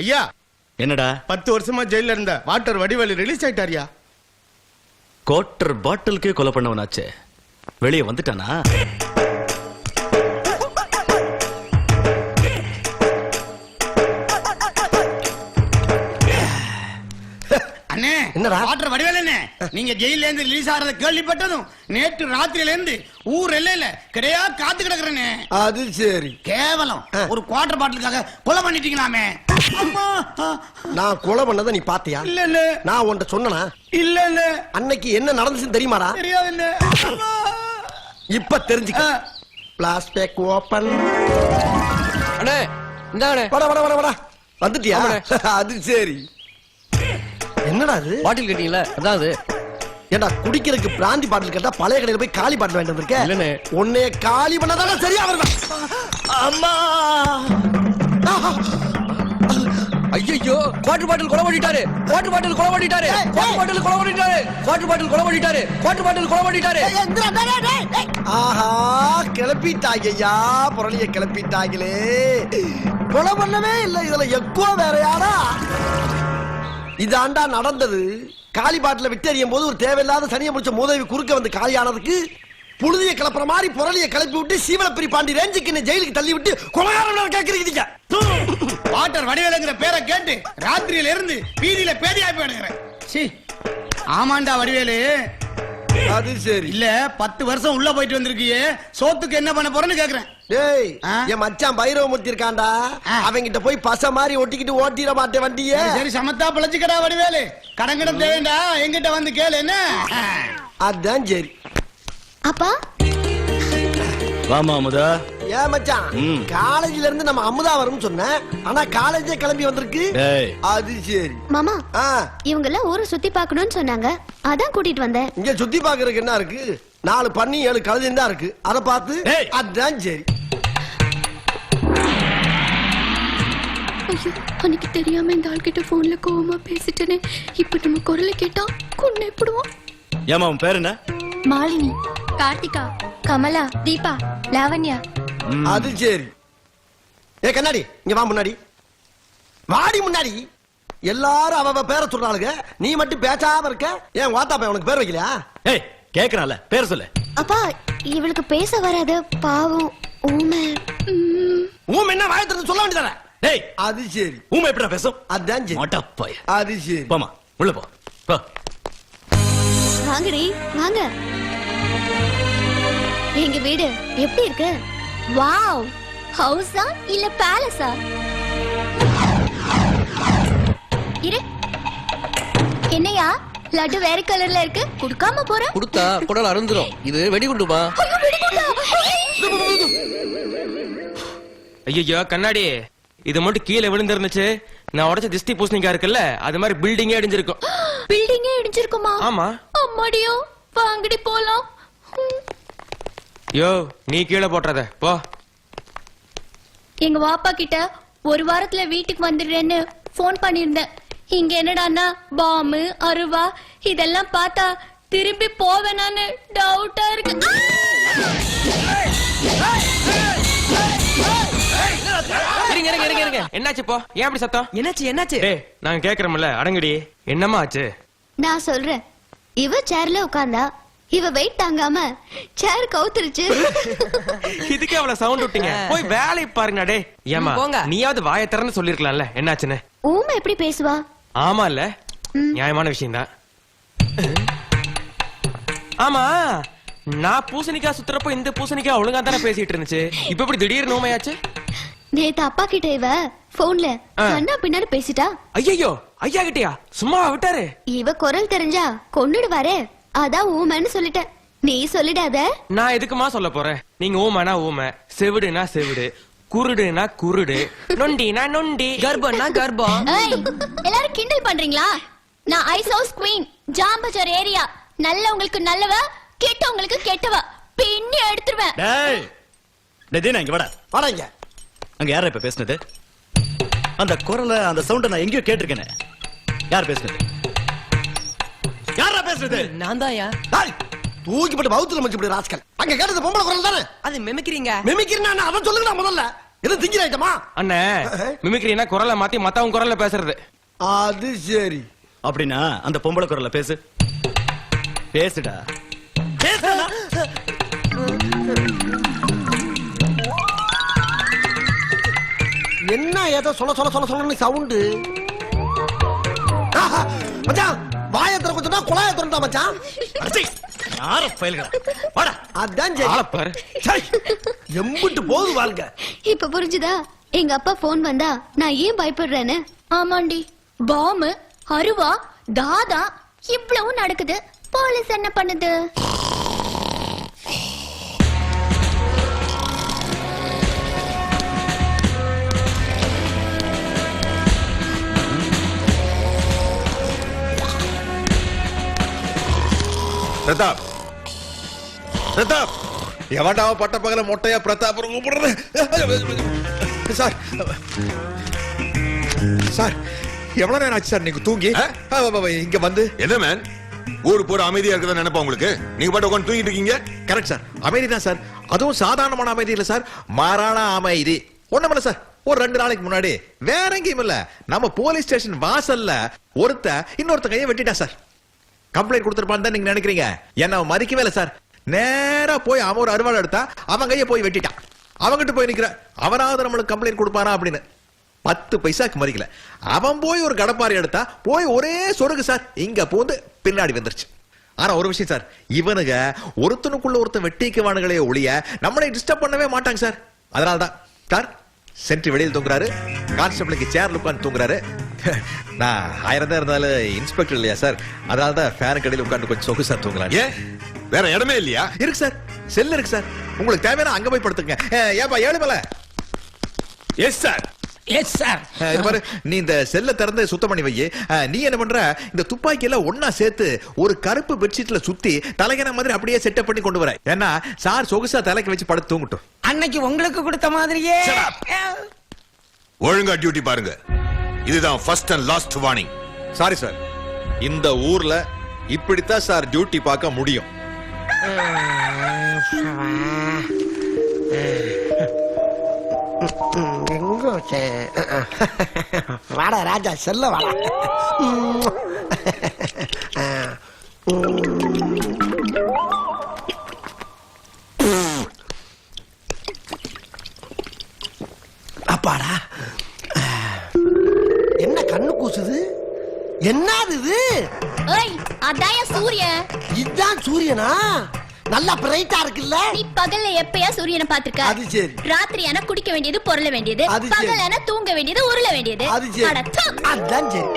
ஐயா என்னடா 10 வருஷமா ஜெயில இருந்த வாட்டர் வடிவேலு ரிலீஸ் ஆயிட்டாரியா? குவார்டர் பாட்டிலுக்கே கொலை பண்ணவனாச்சே, வெளியே வந்துட்டானா? அண்ணே, என்னடா? வாட்டர் வடிவேலு அண்ணே, நீங்க ஜெயில இருந்து ரிலீஸ் ஆறத கேள்விப்பட்டதும் நேற்று ராத்திரியில இருந்து ஊர் எல்லையில கிடையா காத்து கிடக்குறேனே. அது சரி. கேவலம் ஒரு குவார்டர் பாட்டிலுக்காக கொலை பண்ணிட்டீங்களாமே. அம்மா, நான் கொலை பண்ணதை நீ பாத்தியா? இல்ல இல்ல. நான் உன்கிட்ட சொன்னனா? இல்ல இல்ல. அன்னைக்கு என்ன நடந்துச்சுன்னு தெரியுமாடா? தெரியாது இல்ல. இப்ப தெரிஞ்சுக்க. Plastic open. அண்ணே இந்தாண்ணே. வட வட வட வட. வந்துட்டியா? அது சரி. என்னடா அது? பாட்டில் கேட்டீங்களா? அதான் அது. ஏண்டா குடிக்கிறதுக்கு பிராந்தி பாட்டில் கேட்டா பழைய கடையில போய் காலி பாட்டில் வாங்கிட்டு வந்திருக்க? இல்லனே. உன்னை காலி பண்ணதானே சரியா வருதா? அம்மா! ஐயோ, வாட்டர் பாட்டில் கொலை பண்ணிட்டாரு. வாட்டர் பாட்டில் கொலை பண்ணிட்டாரு. வாட்டர் பாட்டில் கொலை பண்ணிட்டாரு. வாட்டர் பாட்டில் கொலை பண்ணிட்டாரு. வாட்டர் பாட்டில் கொலை பண்ணிட்டாரு. ஆஹா, கிளப்பிட்டாங்கய்யா, புரளிய கிளப்பிட்டாங்களே. கொலை பண்ணவே இல்ல, இதுல எக்கோ வேற யாரா? இதாண்டா நடந்தது. காலி பாட்டில விட்டு எறியும் போது ஒரு தேவையில்லாத சனியை முடிச்ச மூதேவி குறுக்க வந்து காலியானதுக்கு புழுதிய கிளப்புற மாதிரி புரளிய கிளப்பி விட்டு சீவலப்பிரி பாண்டி ரேஞ்சுக்கு ஜெயிலுக்கு தள்ளி விட்டு கொலைகாரம் கேட்கறீங்க. வாட்டர் வடிவேலுங்கிற பேரை கேட்டு ராத்திரியில இருந்து வீதியில பேதியாய் போயிடுறேன். ஆமாண்டா வடிவேலு. அது சரி. இல்ல 10 வருஷம் உள்ள போயிட்டு வந்திருக்கியே, சோத்துக்கு என்ன பண்ண போறேன்னு கேக்குறேன். டேய், என் மச்சான் பைரவமூர்த்தி இருக்காண்டா, அவங்கிட்ட போய் பச மாதிரி ஒட்டிக்கிட்டு ஓட்டிட மாட்டேன் வண்டியே. சரி சமத்தா பிழைச்சுக்கடா வடிவேலு. கடங்கிடம் தேவைண்டா, எங்கிட்ட வந்து கேளு. என்ன? அதான் சரி. அப்பா வாமா அமுதா. ஏன் மச்சான், காலேஜ்ல இருந்து நம்ம அமுதா வரும்னு சொன்னேன், ஆனா காலேஜே கிளம்பி வந்திருக்கு. டேய், அது சரி. மாமா, ஆ, இவங்க எல்லாம் ஊரை சுத்தி பார்க்கணும்னு சொன்னாங்க, அதான் கூட்டிட்டு வந்தேன். இங்க சுத்தி பாக்குறதுக்கு என்ன இருக்கு? 4 பண்ணி 7 கழுதையும் தான் இருக்கு, அத பார்த்து. டேய். அதான் சரி. ஐயோ, அன்னைக்கு தெரியாம இந்த ஆள்கிட்ட போன்ல கோவமா பேசிட்டேனே. இப்ப நம்ம குரலை கேட்டா கொன்னை போடுவான். ஏமா உன் பேர் என்ன? மாலினி, கார்த்திகா, கமலா, தீபா, லாவண்யா. அது சரி. ஏ கண்ணாடி, இங்க வா முன்னாடி. வாடி முன்னாடி. எல்லாரும் அவ பேரை சொல்றாளுங்க, நீ மட்டும் பேசாம இருக்க. ஏன் வாத்தா பையன் உனக்கு பேர் வைக்கலையா? ஏய், கேக்குறான்ல, பேர் சொல்லு. அப்பா, இவளுக்கு பேச வராது, பாவம் ஊமை. ஊம் என்ன வாயை திறந்து சொல்ல வேண்டியதானே? டேய், அது சரி. ஊமை எப்படிடா பேசும்? அதான் சரி. மொட்டப்பைய. அது சரி. போமா, உள்ள போ. போ. வாங்கடி வாங்க. எங்க வீடு எப்படி இருக்கு? வாவ், ஹவுஸா இல்ல பேலஸா? இரு. என்னையா லட்டு வேற கலர்ல இருக்கு, குடுக்காம போற? குடுத்தா குடல் அருந்துரும். இது வெடிகுண்டுமா? ஐயோ, வெடிகுண்டா. ஐயோ கண்ணாடி, இது மட்டும் கீழே விழுந்திருந்துச்சு, நான் உடைச்ச திஷ்டி பூசணிக்கா இருக்குல்ல, அது மாதிரி பில்டிங்கே அடிஞ்சிருக்கும். பில்டிங்கே இடிஞ்சிருக்குமா? ஆமா. அம்மாடியோ, வாங்கடி போலாம். யோ, நீ கீழே போட்டுறத போ. எங்க வாப்பா கிட்ட ஒரு வாரத்துல வீட்டுக்கு வந்துடுறேன்னு போன் பண்ணிருந்தேன். இங்க என்னடான்னா பாம்பு, அருவா இதெல்லாம் பார்த்தா திரும்பி போவேனான்னு டவுட்டா இருக்கு. இருங்க இருங்க இருங்க இருங்க, என்னாச்சு போ? ஏன் அப்படி சத்தம்? என்னாச்சு என்னாச்சு? டேய், நாங்க கேக்குறோம்ல, அடங்கடி. என்னமா ஆச்சு? நான் சொல்றேன். இவ சேர்ல உட்கார்ந்தா, இவ வெயிட் தாங்காம சேர் கவுத்துருச்சு. இதுக்கே அவ்வளவு சவுண்ட் விட்டீங்க, போய் வேலையை பாருங்க. டே ஏமா, போங்க. நீயாவது வாயை திறந்து சொல்லிருக்கலாம்ல என்னாச்சுன்னு. ஊமை எப்படி பேசுவா? ஆமா இல்ல, நியாயமான விஷயம் தான். ஆமா, நான் பூசணிக்காய் சுத்துறப்போ இந்த பூசணிக்காய் ஒழுங்கா தானே பேசிட்டு இருந்துச்சு, இப்ப எப்படி திடீர்னு ஊமையாச்சு? நேத்து அப்பா கிட்ட இவ போன்ல கண்ணா பின்னாடி பேசிட்டா. ஐயோ, ஐயா கிட்டயா? சும்மா விட்டாரு. இவ குரல் தெரிஞ்சா கொன்னுடுவாரே, அதான் ஊமைன்னு சொல்லிட்டேன். நீ சொல்லிடாத. நான் எதுக்குமா சொல்ல போறேன்? நீங்க ஊமைனா ஊமை, செவிடுனா செவிடு, குருடுனா குருடு, நொண்டினா நொண்டி, கர்ப்பம்னா கர்ப்பம். எல்லாரும் கிண்டல் பண்றீங்களா? நான் ice house queen, Jambazar area. நல்லவங்களுக்கு நல்லவ, கெட்டவங்களுக்கு கெட்டவ. பின்னி எடுத்துருவேன். டேய், டேய் இங்க வாடா. வாடா இங்க. அங்க யாரா இப்ப பேசுனது? அந்த குரலை, அந்த சவுண்ட நான் எங்கேயோ கேட்டிருக்கேனே. யார் பேசுனது? யாரா பேசுனது? நான் தான் யா. தூக்கி போட்டு பௌத்துல மச்சி இப்படி ராஸ்கல். அங்க கேட்டது பொம்பளை குரல் தானே? அது மெமிக்கிறீங்க. மெமிக்கிறேன்னா அத சொல்லுங்க முதல்ல. இது திங்கிற ஐட்டமா? அண்ணே மிமிக்ரினா குரலை மாத்தி மத்தவங்க குரல்ல பேசுறது. அது சரி. அப்படின்னா அந்த பொம்பளை குரல்ல பேசு. பேசுடா. பேசுடா. என்ன ஏதோ சொல்ல சவுண்டு? மச்சான் வாயத்திர கொஞ்சம்னா குழாய திறந்தா மச்சான். யார ஃபைல்களா? வாடா. அதான் சரி. ஆளப்பாரு. எம்பிட்டு போகுது வாழ்க்கை. இப்ப புரிஞ்சுதா எங்க அப்பா போன் வந்தா நான் ஏன் பயப்படுறேன்னு? ஆமாண்டி, பாம்பு, அருவா, தாதா இவ்வளவு நடக்குது. போலீஸ் என்ன பண்ணுது? பிரதாப், பிரதாப், எவன்டா பட்ட பகல மொட்டையா பிரதாப் கூப்பிடுறது? சார், சார், எவ்வளவு நேரம் ஆச்சு சார் நீங்க தூங்கி இங்க வந்து? என்ன மேன், ஊரு பூரா அமைதியா இருக்கதா நினைப்பா உங்களுக்கு? நீங்க பாட்டு உட்காந்து தூங்கிட்டு இருக்கீங்க. கரெக்ட் சார், அமைதி தான் சார். அதுவும் சாதாரணமான அமைதி இல்ல சார், மாறான அமைதி. ஒண்ணுமில்ல சார், ஒரு 2 நாளைக்கு முன்னாடி வேற எங்கேயும் இல்ல, நம்ம போலீஸ் ஸ்டேஷன் வாசல்ல இன்னொருத்த கையை வெட்டிட்டா சார். கம்ப்ளைண்ட் கொடுத்திருப்பான்னு தான் நீங்க நினைக்கிறீங்க. என்ன அவன் மதிக்கவே இல்ல சார். நேரா போய் அவன் ஒரு அருவாள் எடுத்தா அவன் கையை போய் வெட்டிட்டான். அவன்கிட்ட போய் நிக்கிற அவனாவது நம்மளுக்கு கம்ப்ளைண்ட் கொடுப்பானா அப்படின்னு 10 பைசாக்கு மதிக்கல. அவன் போய் ஒரு கடப்பாரி எடுத்தா போய் ஒரே சொருகு சார் இங்க போந்து பின்னாடி வந்துருச்சு. ஆனா ஒரு விஷயம் சார், இவனுங்க ஒருத்தனுக்குள்ள ஒருத்தன் வெட்டிக்குவானுங்களே ஒழிய நம்மளை டிஸ்டர்ப் பண்ணவே மாட்டாங்க சார். அதனால்தான் சார் சென்ட்ரி வெளியில் தூங்குறாரு, கான்ஸ்டபிளுக்கு சேர்ல உட்கார்ந்து தூங்குறாரு. நான் 1000 தான் இருந்தாலும் இன்ஸ்பெக்டர் இல்லையா சார், அதனாலதான் ஃபேன் கடையில் உட்கார்ந்து கொஞ்சம் சொகுசா தூங்குறாரு. ஏன் வேற இடமே இல்லையா? இருக்கு சார், செல் இருக்கு சார், உங்களுக்கு தேவையான அங்க போய் படுத்துங்க. ஏப்பா Ezhumalai? Yes sir. Yes sir. இது பாரு, நீ இந்த செல்ல திறந்து சுத்தம் பண்ணி வை. நீ என்ன பண்ற, இந்த துப்பாக்கி எல்லாம் ஒன்னா சேர்த்து ஒரு கருப்பு பெட்ஷீட்ல சுத்தி தலைகன மாதிரி அப்படியே செட்டப் பண்ணி கொண்டு வர. ஏன்னா சார் சொகுசா தலைக்கு வச்சு படுத்து தூங்கட்டும். அன்னைக்கு உங்களுக்கு கொடுத்த மாதிரியே. ஒழுங்கா டியூட்டி பாருங்க. இதுதான் first and last warning. Sorry sir, இந்த ஊர்ல இப்படித்தான் சார் டியூட்டி பார்க்க முடியும். வாடா ராஜா, செல்ல வாடா. அப்பாடா, என்ன கண்ணு கூசுது? என்னது இது? ஏய், அதாய சூரியன். இதுதான் சூரியனா? நல்லா பிரைட்டா இருக்குல்ல? நீ பகல்ல எப்பயா சூரியனை பாத்துக்க? அது சரி. ராத்திரி ஆனா குடிக்க வேண்டியது, பொருள வேண்டியது, அது சரி. பகல் ஆனா தூங்க வேண்டியது, உருள வேண்டியது. அது சரி. அட, தூ. அதான் சரி.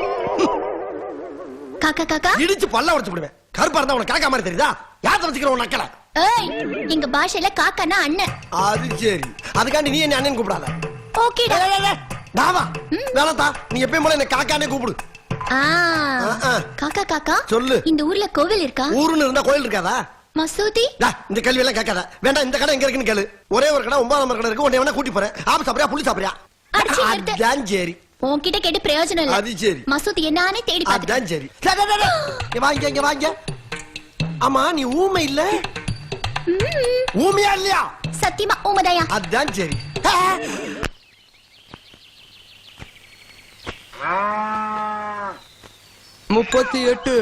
காக்கா காக்கா, இடிச்சு பல்ல உடைச்சு விடுவேன். கருப்பா இருந்தா உனக்கு காக்கா மாதிரி தெரியுதா? யார் சமைச்சுக்கிற உன் நக்கல? ஏய், எங்க பாஷையில காக்கானா அண்ணன். அது சரி. அதுக்காண்டி நீ என்ன அண்ணன் கூப்பிடாத. ஓகேடா. தாவா வேணாத்தா, நீ எப்பயும் போல என்ன காக்கானே கூப்பிடு. காக்கா காக்கா, சொல்லு. இந்த ஊர்ல கோவில் இருக்கா? ஊருன்னு இருந்தா கோயில் இருக்காதா? மசூதி? இந்த கேள்வி எல்லாம் கேட்காத. வேண்டாம், இந்த கடை எங்க இருக்குன்னு கேளு. ஒரே ஒரு கடை 9ஆம் நம்பர் கடை இருக்கு. உன்னை வேணா கூட்டி போறேன். ஆப்பு சாப்பிடுறியா புளி சாப்பிடுறியா? அதான் சரி. உன்கிட்ட கேட்டு பிரயோஜனம் இல்ல. அது சரி. மசூதி என்னானே தேடி பாத்துட்டேன். அதான் சரி. இங்க வாங்க, இங்க வாங்க. ஆமா, நீ ஊமை இல்ல? ஊமையா இல்லையா? சத்தியமா ஊமதாயா? அதான் சரி. 38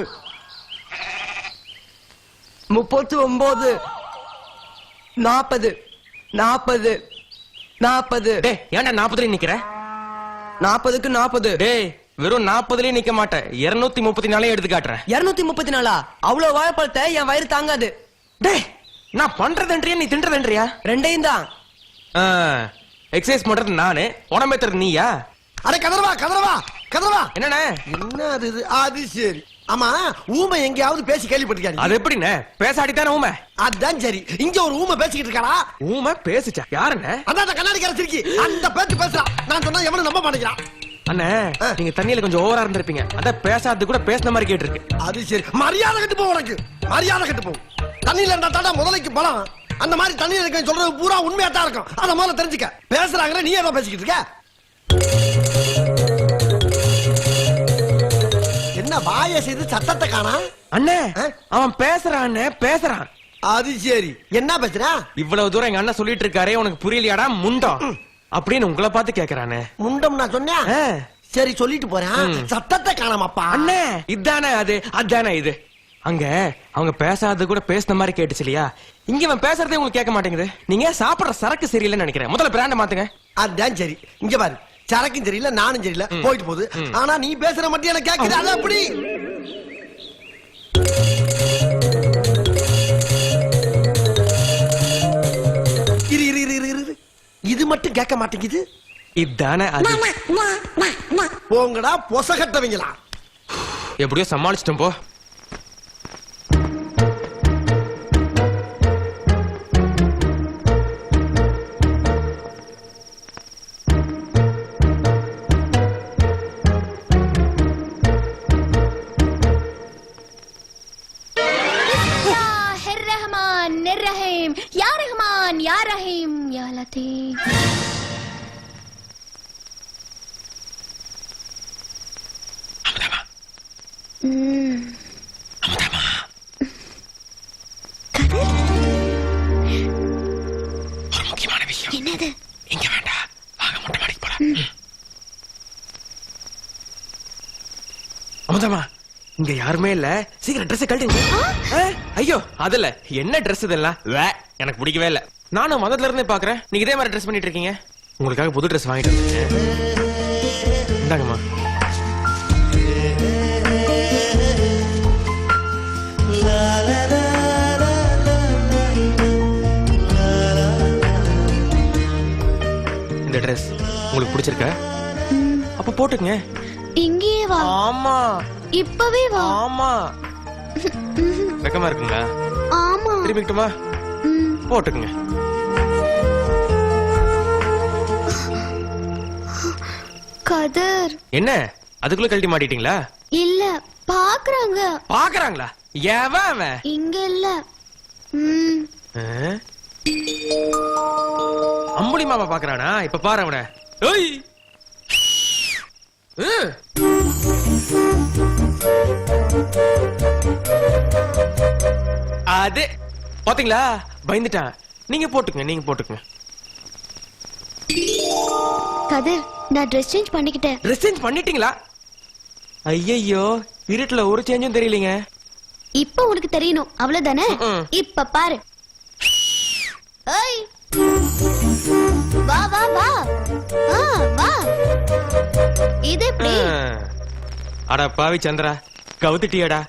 39 40 40 40. டேய், ஏன்டா 40ல நிக்கிற? 40க்கு 40. டேய், வெறும் 40லயே நிக்க மாட்டேன், 234 எடுத்து காட்டுறேன். 234? அவ்வளவு வாழைப்பழத்தை என் வயிறு தாங்காது. டேய், நான் பண்றதுன்றியா நீ தின்றதுன்றியா? ரெண்டையும் தான். எக்ஸசைஸ் பண்றது நானு, உடம்பேத்துறது நீயா? அட கதறவா கதறவா கதறவா. என்னண்ணே? என்ன அது? அது சரி. ஆமா, ஊமை எங்கேயாவது பேசி கேள்விப்பட்டிருக்காரு? அது எப்படிண்ணே? பேசாடித்தானே ஊமை. அதான் சரி. இங்க ஒரு ஊமை பேசிக்கிட்டு இருக்காரா? ஊமை பேசுச்சா? யாருண்ணே? அதான் அந்த கண்ணாடிக்கார சிரிக்கி அந்த பேச்சு பேசுறான். நான் சொன்னா எவனும் நம்ப மாட்டேங்கிறான். அண்ணே, நீங்க தண்ணியில கொஞ்சம் ஓவரா இருந்திருப்பீங்க, அதான் பேசாதது கூட பேசின மாதிரி கேட்டிருக்கு. அது சரி. மரியாதை கட்டு போ, உனக்கு மரியாதை கட்டு போ. தண்ணியில இருந்தா தாண்டா முதலைக்கு பலம். அந்த மாதிரி தண்ணியில இருக்க சொல்றது பூரா உண்மையா தான் இருக்கும். அத முதல்ல தெரிஞ்சுக்க. பேசுறாங்க, நீ ஏதோ பேசிக்கிட்டு இருக்க. என்ன வாய செய்து சத்தத்தை காணா? அண்ணே, அவன் பேசுறான், பேசுறான். அது சரி. என்ன பேசுறான்? இவ்வளவு தூரம் எங்க அண்ணன் சொல்லிட்டு இருக்காரே, உனக்கு புரியலையாடா முண்டம்? அப்படின்னு உங்களை பார்த்து கேக்குறானே. முண்டம் நான் சொன்னேன். ஆ. சரி சொல்லிட்டு போறேன். சத்தத்தை காணாமப்பா. அண்ணே இதானே அது, அதானே இது. அங்க அவங்க பேசாதது கூட பேசுன மாதிரி கேட்டுச்சு இல்லையா? இங்க இவன் பேசுறதே உங்களுக்கு கேட்க மாட்டேங்குது. நீங்க சாப்பிடுற சரக்கு சரியில்லைன்னு நினைக்கிறேன். முதல்ல பிராண்ட மாத்துங்க. அதான் சரி. இங்க பாரு, சரக்கும் சரியில்லை, நானும் சரியில்லை, போயிட்டு போகுது. ஆனா நீ பேசுற மட்டும் எனக்கு கேக்குது. அது அப்படி. இரு இரு இரு இரு, இரு. இது மட்டும் கேட்க மாட்டேங்குது. இதானே அது. போங்கடா பொசகட்டவங்களா. எப்படியோ சமாளிச்சிட்டோம் போ. या रहमान या रहीम या लतीफ. ஒரு முக்கியமான விஷயம். என்னது? இங்க வேண்டாம், வாங்க மொட்டை மாடிக்கு போலாம். அமுதமா, இங்க யாருமே இல்ல, சீக்கிரம் ட்ரெஸ் கழட்டுங்க. ஐயோ அதுல என்ன ட்ரெஸ் இதெல்லாம்? எனக்கு பிடிக்கவே இல்ல. நானும் மதத்துல இருந்தே பாக்குறேன், நீங்க இதே மாதிரி ட்ரெஸ் பண்ணிட்டு இருக்கீங்க. உங்களுக்காக புது ட்ரெஸ் வாங்கிட்டு வந்தேன். இந்தாங்கம்மா. இந்த ட்ரெஸ் உங்களுக்கு பிடிச்சிருக்கா? அப்ப போட்டுக்கங்க. இங்கேயே வா. ஆமா இப்பவே வா. ஆமா. வெக்கமா இருக்குங்களா? ஆமா. திரும்பிக்கிட்டுமா? போட்டுக்குங்க. கதர். என்ன அதுக்குள்ள கழட்டி மாட்டிட்டீங்களா? இல்ல, பாக்குறாங்க. பாக்குறாங்களா? எவன் அவன்? இங்க இல்ல. அம்புலி மாமா பாக்குறானா? இப்ப பாரு அவனை. ஏய்! அது பாத்தீங்களா? பயந்துட்டான். நீங்க போட்டுக்குங்க, நீங்க போட்டுக்குங்க. கதர், நான் ட்ரெஸ் சேஞ்ச் பண்ணிக்கிட்டேன். ட்ரெஸ் சேஞ்ச் பண்ணிட்டீங்களா? ஐயையோ, இருட்டுல ஒரு சேஞ்சும் தெரியலீங்க. இப்ப உனக்கு தெரியணும், அவ்வளவுதானே? இப்ப பாரு. ஏய், வா வா வா. வா. இது எப்படி? அட பாவி சந்திரா, கவுத்திட்டியடா.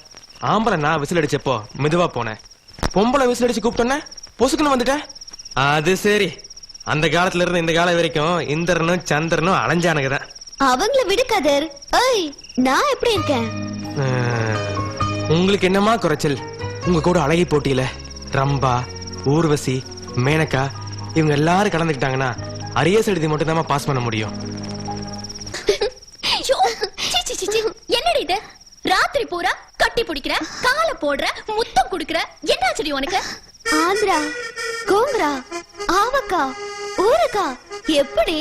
ஆம்பளை நான் விசில் அடிச்சப்போ மெதுவா போனேன். பொம்பளை விசில் அடிச்சு கூப்பிட்டோன்னே பொசுக்குன்னு வந்துட்டேன். அது சரி. அந்த காலத்துல இருந்து இந்த காலம் வரைக்கும் இந்திரனும் சந்திரனும் அலைஞ்சானுங்கதான். அவங்கள விடு கதர். ஏய், நான் எப்படி இருக்கேன்? உங்களுக்கு என்னமா குறைச்சல்? உங்க கூட அழகி போட்டியில ரம்பா, ஊர்வசி, மேனகா இவங்க எல்லாரும் கலந்துக்கிட்டாங்கன்னா அரியஸ் எழுதி மட்டும் தான் பாஸ் பண்ண முடியும். என்னடி இது? ராத்திரி பூரா கட்டி பிடிக்கிற, கால போடுற, முத்தம் குடுக்கிற, என்ன சரி உனக்கு? ஆந்திரா, கோங்கரா, ஆவக்கா, ஊரக்கா, எப்படி?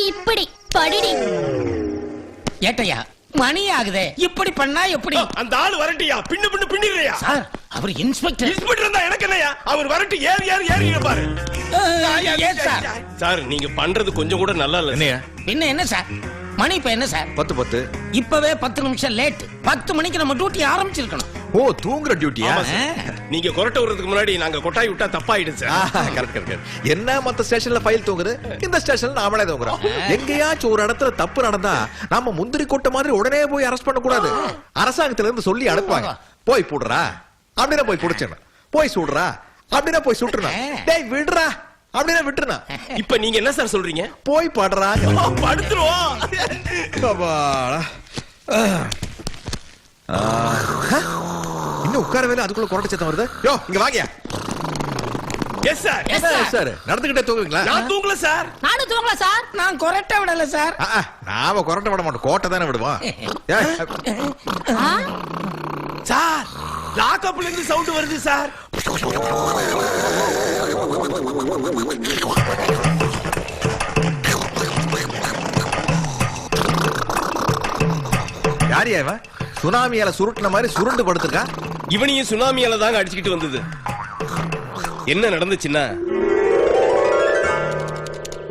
இப்படி படிடி. ஏட்டையா, மணி ஆகுதே, இப்படி பண்ணா எப்படி? அந்த ஆளு வரட்டியா, பின்னு பின்னு பின்னிடுறியா? சார், அவர் இன்ஸ்பெக்டர். இன்ஸ்பெக்டர் தான், எனக்கு என்னையா? அவர் வரட்டி ஏறி ஏறி ஏறி பாரு. ஏன் சார்? சார், நீங்க பண்றது கொஞ்சம் கூட நல்லா இல்ல. என்னையா? பின்ன என்ன சார்? மணி இப்ப என்ன சார்? 10. இப்பவே 10 நிமிஷம் லேட். 10 மணிக்கு நம்ம டியூட்டி ஆரம்பிச்சிருக்கணும். ஓ, தூங்குற டியூட்டியா? நீங்க கொரட்டை விடுறதுக்கு முன்னாடி நாங்க கொட்டாய் விட்டா தப்பாயிடும் சார். Correct correct. என்ன மத்த ஸ்டேஷன்ல ஃபைல் தூங்குது, இந்த ஸ்டேஷன்ல நாமளே தூங்குறோம். எங்கேயாச்சும் ஒரு இடத்துல தப்பு நடந்தா நாம முந்திரி கொட்டை மாதிரி உடனே போய் அரெஸ்ட் பண்ண கூடாது. அரசாங்கத்துல இருந்து சொல்லி அனுப்புவாங்க. போய் போடுறா அப்படின்னா போய் புடிச்சிடணும், போய் சுடுறா அப்படின்னா போய் சுட்டுறணும், டேய் விடுறா அப்படின்னா விட்டுருனா. இப்ப நீங்க என்ன சார் சொல்றீங்க? போய் படுறா. படுத்துருவோம். இன்னும் உட்கார வேலை அதுக்குள்ள கொரட்டை சத்தம் வருது. யோ, இங்க வாங்கயா. Yes sir. சார், நடந்துகிட்டே தூங்குவீங்களா? நான் தூங்கல சார். நானும் தூங்கல சார். நான் கொரட்டை விடல சார். நாம கொரட்டை விட மாட்டோம், கோட்டை தானே விடுவோம். சார், லாக்அப்ல இருந்து சவுண்ட் வருது சார். யாரியா இவன்? சுனாமியால சுருட்டுன மாதிரி சுருண்டு படுத்துக்கா. இவனையும் சுனாமியால தாங்க அடிச்சுக்கிட்டு வந்தது. என்ன நடந்துச்சுன்னா,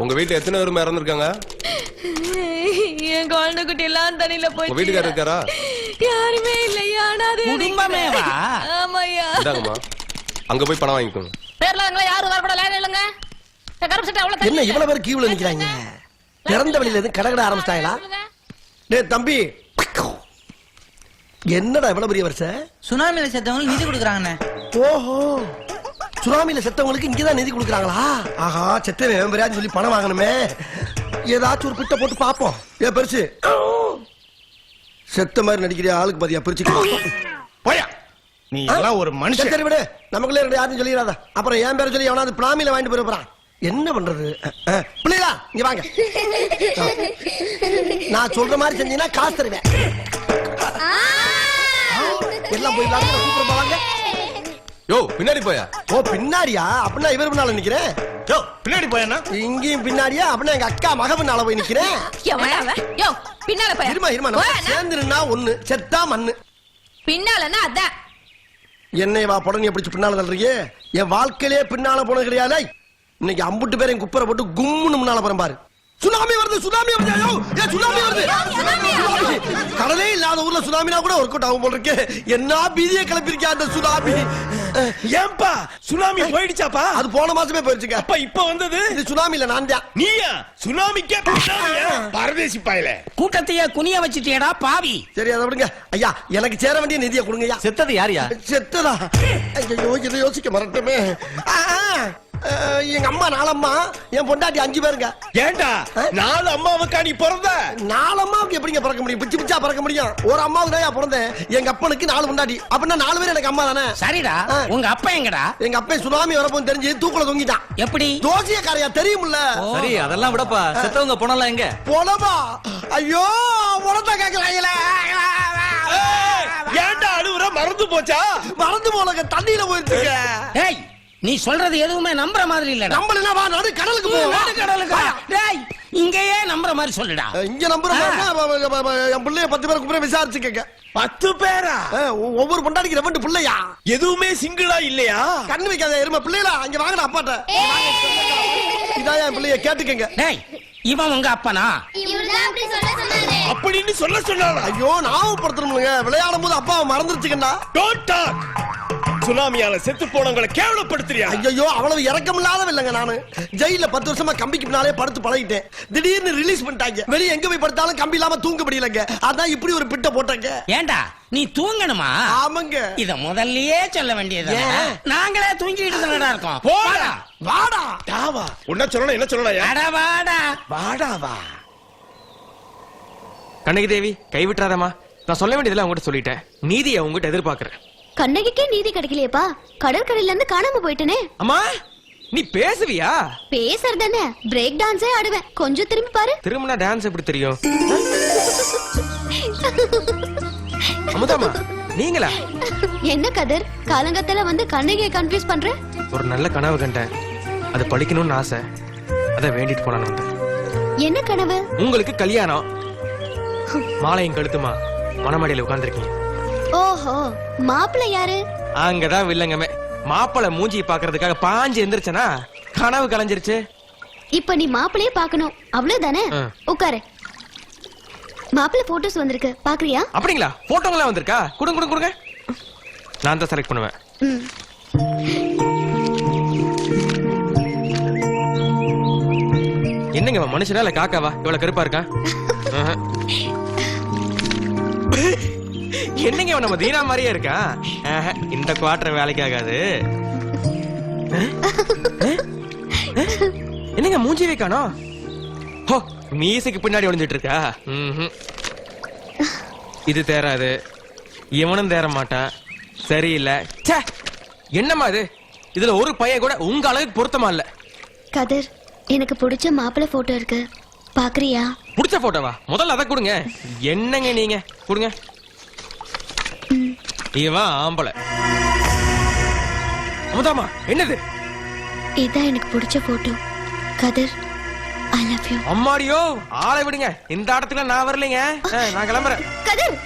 உங்க வீட்டுல எத்தனை பேரும் இறந்துருக்காங்க? என் குழந்தை குட்டி எல்லாம் தண்ணியில உங்க வீட்டுக்காரர் இருக்காரா? யாருமே இல்லையா? குடும்பமேவா? ஆமாய்யா. இந்தாங்கம்மா, அங்க போய் பணம் வாங்கிக்கோங்க. யாரும் வரக்கூடாது, லைன்ல இல்லைங்க. என்ன இவ்வளவு பேர் கியூல நிக்கிறாங்க? திறந்த வெளியில எதுவும் கடை ஆரம்பிச்சிட்டாங்களா? டேய் தம்பி, என்னடா இவ்வளவு பெரிய வருஷம்? சுனாமியில செத்தவங்களுக்கு நிதி கொடுக்குறாங்கண்ணே. ஓஹோ, சுனாமியில செத்தவங்களுக்கு இங்கதான் நிதி கொடுக்குறாங்களா? ஆஹா, செத்தவன் பெரியான்னு சொல்லி பணம் வாங்கணுமே. ஏதாச்சும் ஒரு பிட்ட போட்டு பாப்போம். ஏ பெருசு, செத்த மாதிரி நடிக்கிற ஆளுக்கு பாதியா பிரிச்சு போயா, நீ எல்லாம் ஒரு மனுஷன். சரி விடு, நமக்குள்ளே ரெண்டு யாரும் சொல்லிடாத. அப்புறம் என் பேரை சொல்லி எவனாவது பிளாமில வாங்கிட்டு போயிட போறான். என்ன பண்றது? பிள்ளைகளா இங்க வாங்க, நான் சொல்ற மாதிரி செஞ்சீங்கன்னா காசு தருவேன். எல்லாம் போய் சூப்பர் வாங்க. யோ பின்னாடி போயா? ஓ பின்னாடியா? அப்படின்னா இவர் பின்னால நிக்கிறேன். யோ பின்னாடி போயனா? இங்கேயும் பின்னாடியா? அப்படின்னா எங்க அக்கா மக பின்னால போய் நிக்கிறேன். இருமா இருமா, சேர்ந்து நின்னா ஒண்ணு, செத்தா மண்ணு. பின்னாலன்னா அதான் என்னை வா புடனைய பிடிச்சு பின்னால தள்ளுறீங்க. என் வாழ்க்கையிலே பின்னால போனது கிடையாது. இன்னைக்கு அம்புட்டு பேரையும் குப்பரை போட்டு கும்முன்னு முன்னால போறேன் பாரு. சுனாமி வருது, சுனாமி வருது. ஐயோ, ஏன் சுனாமி வருது? சுனாமி. கடலே இல்லாத ஊர்ல சுனாமினா கூட ஒர்க் அவுட் ஆகும் போல இருக்கு. என்ன பீதியை கிளப்பிருக்கா அந்த சுனாமி. ஏன்பா சுனாமி போயிடுச்சாப்பா? அது போன மாசமே போயிடுச்சுங்க. அப்ப இப்ப வந்தது இது சுனாமி இல்ல, நான் தான். நீயா? சுனாமிக்கே பரதேசி பாயல. கூட்டத்தையே குனிய வச்சுட்டியடா பாவி. சரி அதை விடுங்க ஐயா, எனக்கு சேர வேண்டிய நிதியை கொடுங்கய்யா. செத்தது யாரியா? செத்ததா? ஐயோ, இதை யோசிக்க மறந்துட்டமே. எங்க அம்மா 4 அம்மா, என் பொண்டாட்டி 5 பேருங்க. ஏண்டா 4 அம்மாவுக்கா நீ பிறந்த? 4 அம்மாவுக்கு எப்படிங்க பிறக்க முடியும்? பிச்சு பிச்சா பிறக்க முடியும்? ஒரு அம்மாவுக்கு தான் பிறந்தேன். எங்க அப்பனுக்கு 4 பொண்டாட்டி. அப்படின்னா 4 பேர் எனக்கு அம்மா தானே? சரிடா, உங்க அப்பா எங்கடா? எங்க அப்பா சுனாமி வரப்போன்னு தெரிஞ்சு தூக்குல தொங்கிட்டான். எப்படி? தோசிய காரையா தெரியுமில்ல? சரி அதெல்லாம் விடப்பா, செத்தவங்க போனலாம் எங்க? பொலமா? ஐயோ, உடத்த கேட்கலாங்களே. ஏண்டா அழுவுற? மறந்து போச்சா? மறந்து போலங்க, தண்ணியில போயிருச்சுங்க. டேய், நீ சொல்றது எதுவுமே நம்புற மாதிரி இல்லடா. நம்பலனா வா, நடு கடலுக்கு போ. நடு கடலுக்கு. டேய், இங்கேயே நம்புற மாதிரி சொல்லுடா. இங்க நம்புற மாதிரி என் பிள்ளைய 10 பேர் கூப்பிட விசாரிச்சுக்கங்க. 10 பேரா? ஒவ்வொரு பொண்டாட்டிக்கு 2 பிள்ளையா? எதுவுமே சிங்கிளா இல்லையா? கண்ணு வைக்காத எருமை பிள்ளைகளா, அங்க வாங்கடா அப்பாட்ட. இதான் என் பிள்ளைய கேட்டுக்கங்க. டேய், இவன் உங்க அப்பனா? அப்படின்னு சொல்ல சொன்னால. ஐயோ, ஞாபகப்படுத்தணும்ங்க. விளையாடும் போது அப்பாவை மறந்துருச்சுக்கண்டா. Don't talk. சுனாமியால செத்து போனவங்களை கேவலப்படுத்துறியா? ஐயோ, அவ்வளவு இரக்கம் இல்லாத இல்லங்க. நானு ஜெயில 10 வருஷமா கம்பிக்கு பின்னாலே படுத்து பழகிட்டேன். திடீர்னு ரிலீஸ் பண்ணிட்டாங்க. வெளிய எங்க போய் படுத்தாலும் கம்பி இல்லாம தூங்க முடியலங்க. அதான் இப்படி ஒரு பிட்ட போட்டாங்க. ஏண்டா நீ தூங்கணுமா? ஆமாங்க. இத முதல்லயே சொல்ல வேண்டியது. நாங்களே தூங்கிட்டு தானடா இருக்கோம். போடா வாடா. டாவா. என்ன சொல்லணும், என்ன சொல்லணும்? அட வாடா. வாடா வா. கண்ணகி தேவி கைவிட்டுறாதம்மா. நான் சொல்ல வேண்டியதெல்லாம் உங்ககிட்ட சொல்லிட்டேன். நீதியை உங்ககிட்ட எதிர்பார்க்கிறேன். கண்ணகிக்கே நீதி கிடைக்கலையேப்பா. கடற்கரையில இருந்து காணாம போயிட்டனே. அம்மா நீ பேசுவியா? பேசுறதானே, பிரேக் டான்ஸே ஆடுவேன். கொஞ்சம் திரும்பி பாரு. திரும்பினா டான்ஸ் எப்படி தெரியும்? அமுதாமா நீங்களா? என்ன கதிர், காலங்கத்துல வந்து கண்ணகியை கன்ஃபியூஸ் பண்ற? ஒரு நல்ல கனவு கண்டேன், அது படிக்கணும்னு ஆசை. அத வேண்டிட்டு போனான்னு வந்தேன். என்ன கனவு? உங்களுக்கு கல்யாணம். மாலையும் கழுத்துமா மணமடியில உட்கார்ந்துருக்கீங்க. ஓஹோ, மாப்பிள்ளை யாரு? அங்கதான் வில்லங்கமே. மாப்பிள்ளை மூஞ்சி பாக்குறதுக்காக பாஞ்சு எந்திரிச்சனா கனவு கலைஞ்சிருச்சு. இப்ப நீ மாப்பிள்ளையே பாக்கணும், அவ்வளவுதானே? உட்காரு. மாப்பிள்ளை போட்டோஸ் வந்திருக்கு, பாக்குறியா? அப்படிங்களா? போட்டோங்களா வந்திருக்கா? கொடுங்க கொடுங்க கொடுங்க, நான் தான் செலக்ட் பண்ணுவேன். என்னங்க மனுஷனா இல்ல காக்காவா இவ்வளவு கருப்பா இருக்கா? என்னங்க நம்ம தீனா மாதிரியே இருக்கா? இந்த குவார்டர் வேலைக்கு ஆகாது. என்னங்க மூஞ்சிவே காணோம்? ஹோ, மீசைக்கு பின்னாடி ஒளிஞ்சிட்டு இருக்கா? இது தேராது, இவனும் தேர மாட்டான். சரியில்லை. என்னம்மா இது? இதுல ஒரு பையன் கூட உங்க அளவுக்கு பொருத்தமா இல்ல. கதிர், எனக்கு பிடிச்ச மாப்பிள்ளை போட்டோ இருக்கு, பாக்குறியா? பிடிச்ச போட்டோவா? முதல்ல அதை கொடுங்க. என்னங்க நீங்க கொடுங்க. இவன் ஆம்பளை. அமுதாமா என்னது? இதான் எனக்கு பிடிச்ச photo. Kathir, I love you. அம்மாடியோ, ஆளை விடுங்க. இந்த இடத்துல நான் வரலைங்க. நான் கிளம்புறேன். கதிர்